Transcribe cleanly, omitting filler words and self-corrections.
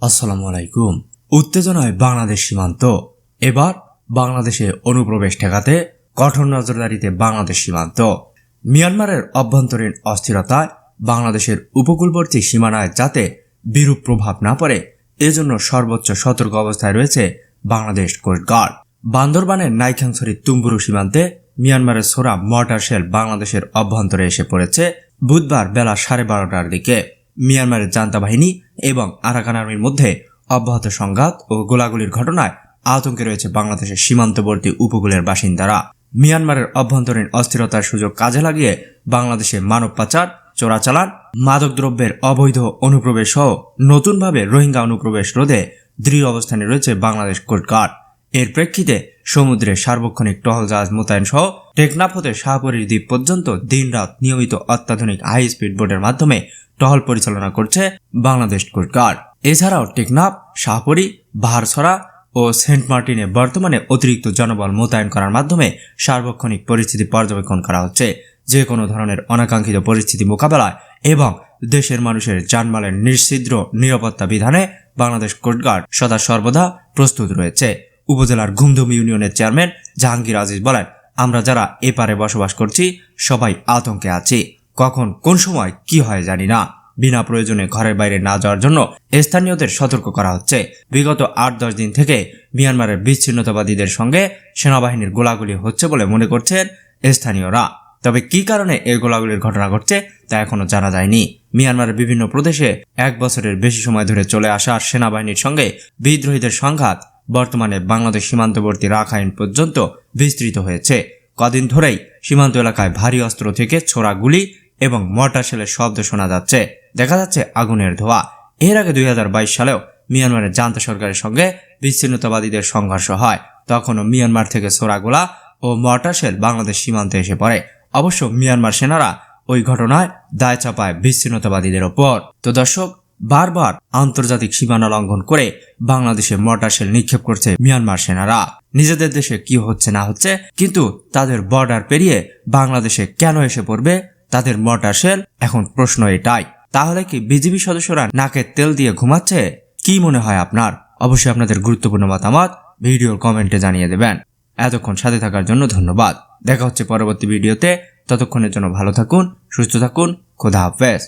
আসসালামু আলাইকুম। উত্তেজনায় বাংলাদেশ সীমান্ত। এবার বাংলাদেশে অনুপ্রবেশ ঠেকাতে কঠোর নজরদারিতে বাংলাদেশ সীমান্ত। মিয়ানমারের অভ্যন্তরীণ অস্থিরতায় বাংলাদেশের উপকূলবর্তী সীমানায় যাতে বিরূপ প্রভাব না পড়ে এজন্য সর্বোচ্চ সতর্ক অবস্থায় রয়েছে বাংলাদেশ কোস্টগার্ড। বান্দরবানের নাইখাংছড়ি তুম্বুরু সীমান্তে মিয়ানমারের ছোড়া মর্টার শেল বাংলাদেশের অভ্যন্তরে এসে পড়েছে বুধবার বেলা 12:30টার দিকে। মিয়ানমারের জান্তা বাহিনী এবং আরাকান আর্মির মধ্যে অব্যাহত সংঘাত ও গোলাগুলির ঘটনায় আতঙ্কে রয়েছে বাংলাদেশের সীমান্তবর্তী উপকূলের বাসিন্দারা। মিয়ানমারের অভ্যন্তরীণ অস্থিরতার সুযোগ কাজে লাগিয়ে বাংলাদেশে মানব পাচার, চোরাচালান, মাদকদ্রব্যের অবৈধ অনুপ্রবেশ সহ নতুনভাবে রোহিঙ্গা অনুপ্রবেশ রোধে দৃঢ় অবস্থানে রয়েছে বাংলাদেশ কোস্টগার্ড। এর প্রেক্ষিতে সমুদ্রে সার্বক্ষণিক টহল জাহাজ মোতায়েন সহ টেকনাফ হতে শাহপরীর দ্বীপ পর্যন্ত দিনরাত নিয়মিত অত্যাধুনিক হাই স্পিড বোটের মাধ্যমে টহল পরিচালনা করছে বাংলাদেশ কোস্টগার্ড। এছাড়াও টেকনাফ, শাহপরী, বাহারছড়া ও সেন্ট মার্টিনে বর্তমানে অতিরিক্ত জনবল মোতায়েন করার মাধ্যমে সার্বক্ষণিক পরিস্থিতি পর্যবেক্ষণ করা হচ্ছে। যে কোনো ধরনের অনাকাঙ্ক্ষিত পরিস্থিতি মোকাবেলায় এবং দেশের মানুষের জানমালের নিশ্ছিদ্র নিরাপত্তা বিধানে বাংলাদেশ কোস্টগার্ড সদা সর্বদা প্রস্তুত রয়েছে। উপজেলার ঘুমধুম ইউনিয়নের চেয়ারম্যান জাহাঙ্গীর আজিজ বলেন, আমরা যারা এপারে বসবাস করছি সবাই আতঙ্কে আছি। কখন কোন সময় কি হয় জানি না। বিনা প্রয়োজনে ঘরের বাইরে না যাওয়ার জন্য স্থানীয়দের সতর্ক করা হচ্ছে। বিগত 8-10 দিন থেকে মিয়ানমারের বিচ্ছিন্নতাবাদীদের সঙ্গে সেনাবাহিনীর গোলাগুলি হচ্ছে বলে মনে করছেন স্থানীয়রা। তবে কি কারণে এই গোলাগুলির ঘটনা ঘটছে তা এখনো জানা যায়নি। মিয়ানমারের বিভিন্ন প্রদেশে 1 বছরের বেশি সময় ধরে চলে আসা সেনাবাহিনীর সঙ্গে বিদ্রোহীদের সংঘাত বর্তমানে বাংলাদেশ সীমান্তবর্তী রাখাইন পর্যন্ত বিস্তৃত হয়েছে। কদিন ধরেই সীমান্ত এলাকায় ভারী অস্ত্র থেকে ছোড়া গুলি এবং মর্টার শেলের শব্দ শোনা যাচ্ছে, দেখা যাচ্ছে আগুনের ধোঁয়া। এর আগে 2022 সালেও মিয়ানমারের জান্তা সরকারের সঙ্গে বিচ্ছিন্নতাবাদীদের সংঘর্ষ হয়। তখনও মিয়ানমার থেকে ছোড়া গোলা ও মর্টার শেল বাংলাদেশ সীমান্তে এসে পড়ে। অবশ্য মিয়ানমার সেনারা ওই ঘটনায় দায় চাপায় বিচ্ছিন্নতাবাদীদের ওপর। তো দর্শক, বারবার আন্তর্জাতিক সীমানা লঙ্ঘন করে বাংলাদেশে মর্টার শেল নিক্ষেপ করছে মিয়ানমার সেনারা। নিজেদের দেশে কি হচ্ছে না হচ্ছে, কিন্তু তাদের বর্ডার পেরিয়ে বাংলাদেশে কেন এসে পড়বে তাদের মর্টার শেল? এখন প্রশ্ন এটাই। তাহলে কি বিজিবি সদস্যরা নাকে তেল দিয়ে ঘুমাচ্ছে? কি মনে হয় আপনার? অবশ্যই আপনাদের গুরুত্বপূর্ণ মতামত ভিডিওর কমেন্টে জানিয়ে দেবেন। এতক্ষণ সাথে থাকার জন্য ধন্যবাদ। দেখা হচ্ছে পরবর্তী ভিডিওতে। ততক্ষণের জন্য ভালো থাকুন, সুস্থ থাকুন। খোদা হাফেজ।